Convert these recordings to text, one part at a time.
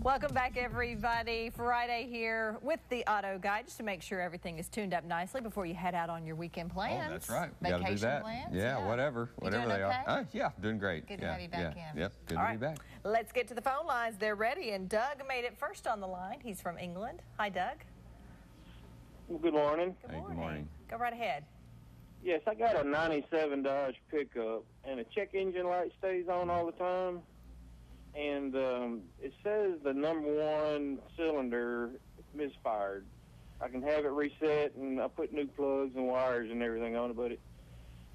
Welcome back, everybody. Friday here with the Auto Guide, just to make sure everything is tuned up nicely before you head out on your weekend plans. Oh, that's right. Vacation do that. plans. Yeah, whatever they are. Yeah, doing great. Good to have you back in. Yep, good to be back. Let's get to the phone lines. They're ready, and Doug made it first on the line. He's from England. Hi, Doug. Well, good morning. Good morning. Go right ahead. Yes, I got a 97 Dodge pickup, and the check engine light stays on all the time. And it says the #1 cylinder misfired. I can have it reset, and I put new plugs and wires and everything on it, but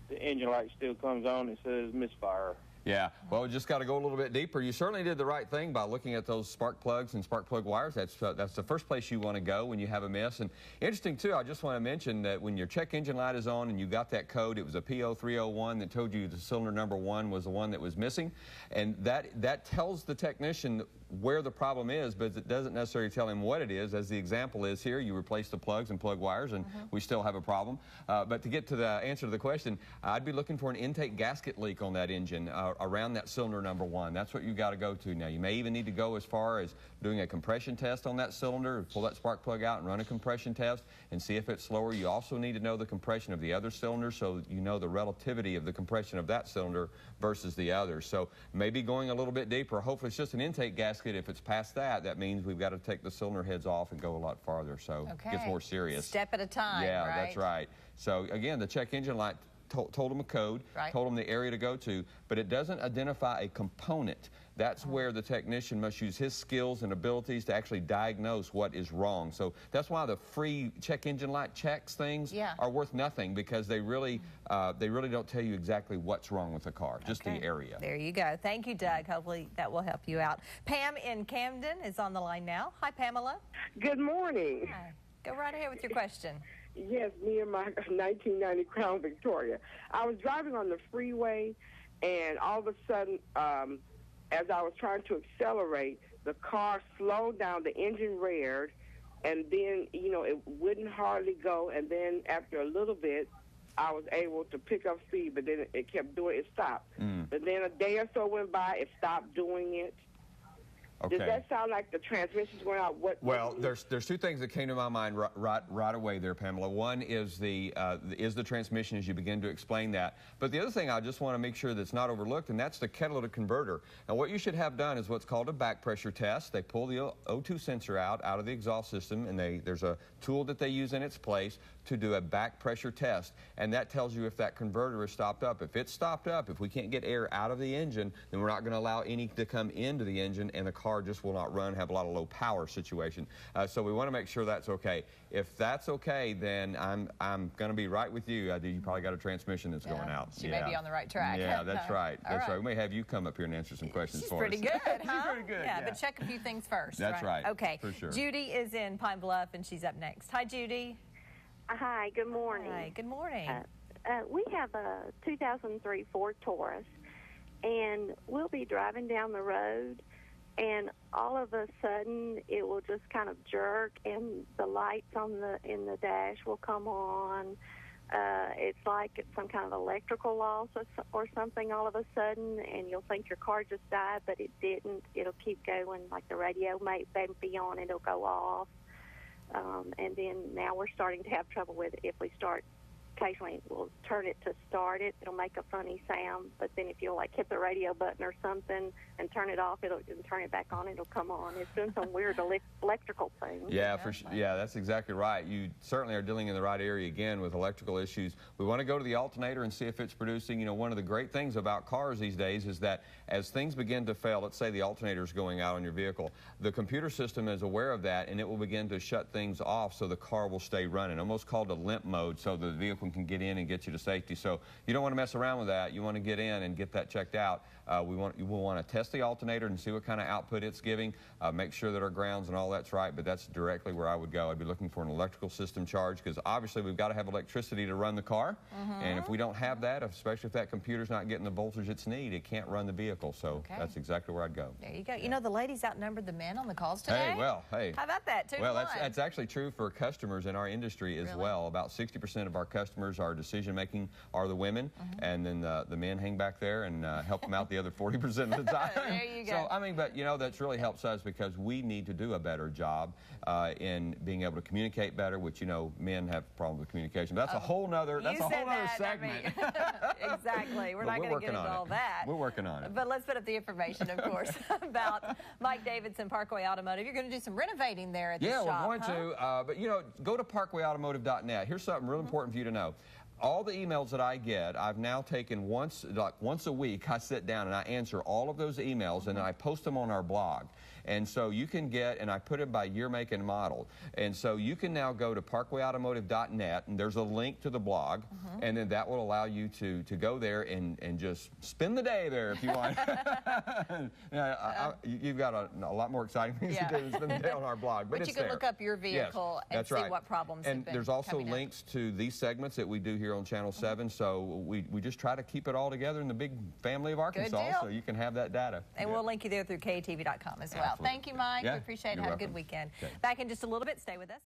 the engine light still comes on. It says misfire. Yeah, well, we just got to go a little bit deeper. You certainly did the right thing by looking at those spark plugs and spark plug wires. That's the first place you want to go when you have a miss. And interesting, too, I just want to mention that when your check engine light is on and you got that code, it was a P0301 that told you the cylinder #1 was the one that was missing. And that tells the technician where the problem is, but it doesn't necessarily tell him what it is. As the example is here, you replace the plugs and plug wires, and we still have a problem. But to get to the answer to the question, I'd be looking for an intake gasket leak on that engine around that cylinder #1. That's what you got to go to. Now, you may even need to go as far as doing a compression test on that cylinder, pull that spark plug out and run a compression test and see if it's slower. You also need to know the compression of the other cylinder so you know the relativity of the compression of that cylinder versus the other. So maybe going a little bit deeper. Hopefully it's just an intake gasket. If it's past that, that means we've got to take the cylinder heads off and go a lot farther. So it gets more serious. Step at a time, Yeah, right? That's right. So again, the check engine light told them a code, told them the area to go to, but it doesn't identify a component. That's where the technician must use his skills and abilities to actually diagnose what is wrong. So that's why the free check engine light checks things are worth nothing, because they really don't tell you exactly what's wrong with the car, just the area. There you go. Thank you, Doug. Hopefully that will help you out. Pam in Camden is on the line now. Hi, Pamela. Good morning. Hi. Go right ahead with your question. Yes, me and my 1990 Crown Victoria. I was driving on the freeway, and all of a sudden, as I was trying to accelerate, the car slowed down, the engine reared, and then, it wouldn't hardly go. And then after a little bit, I was able to pick up speed, but then it kept doing it, stopped. But then a day or so went by, it stopped doing it. Okay. Does that sound like the transmission's going out? Well, there's two things that came to my mind right away there, Pamela. One is the transmission, as you begin to explain that. But the other thing I just want to make sure that's not overlooked, and that's the catalytic converter. Now, what you should have done is what's called a back pressure test. They pull the O2 sensor out of the exhaust system, and there's a tool that they use in its place to do a back pressure test, and that tells you if that converter is stopped up. If it's stopped up, if we can't get air out of the engine, then we're not going to allow any to come into the engine, and the car just will not run, have a lot of low power situation. So we want to make sure that's okay. If that's okay, then I'm going to be right with you. You probably got a transmission that's going out. She may be on the right track. Yeah, that's right. That's right. We may have you come up here and answer some questions for us. She's pretty good, huh? She's pretty good. Yeah, but check a few things first. That's right. Okay. For sure. Judy is in Pine Bluff, and she's up next. Hi, Judy. Hi, good morning. Hi, good morning. We have a 2003 Ford Taurus, and we'll be driving down the road, and all of a sudden it will just kind of jerk, and the lights in the dash will come on. It's like it's some kind of electrical loss or something all of a sudden, and you'll think your car just died, but it didn't. It'll keep going, like the radio may be on, and it'll go off. And then now we're starting to have trouble with it. If we start, occasionally we'll turn it to start it, it'll make a funny sound. But then if you'll hit the radio button or something and turn it off, and turn it back on, it'll come on. It's doing some weird electrical thing. Yeah, yeah, that's exactly right. You certainly are dealing in the right area again with electrical issues. We want to go to the alternator and see if it's producing. One of the great things about cars these days is that as things begin to fail, let's say the alternator is going out on your vehicle, the computer system is aware of that, and it will begin to shut things off so the car will stay running, almost called a limp mode, so the vehicle can get in and get you to safety. So you don't want to mess around with that. You want to get in and get that checked out. You will want to test the alternator and see what kind of output it's giving. Make sure that our grounds and all that's right, but that's directly where I would go. I'd be looking for an electrical system charge, because obviously we've got to have electricity to run the car, and if we don't have that, especially if that computer's not getting the voltage it's needed, it can't run the vehicle. So that's exactly where I'd go. There you go. You know, the ladies outnumbered the men on the calls today. Hey. How about that? 2 to 1. Well, that's actually true for customers in our industry as well. About 60% of our customers customers, our decision making are the women, and then the men hang back there and help them out the other 40% of the time. There you go. So I mean, but you know, that's really helps us because we need to do a better job in being able to communicate better, which, you know, men have problems with communication. But that's a whole nother segment. Exactly. We're not going to get into all that. We're working on it. But let's put up the information, of course, about Mike Davidson, Parkway Automotive. You're going to do some renovating there at the shop. Yeah, we're going to. But, you know, go to parkwayautomotive.net. Here's something real important for you to know. All the emails that I get, I've now taken once a week, I sit down and I answer all of those emails and then I post them on our blog. And so you can get, and I put it by year, make, and model. And so you can now go to parkwayautomotive.net, and there's a link to the blog, and then that will allow you to go there and just spend the day there if you want. You've got a lot more exciting things to do than spend the day on our blog. But you can look up your vehicle and see what problems have been. And there's also links to these segments that we do here on Channel 7, so we just try to keep it all together in the big family of Arkansas, so you can have that data. And we'll link you there through KATV.com as well. Absolutely. Thank you, Mike. We appreciate it. Have a good weekend. Back in just a little bit. Stay with us.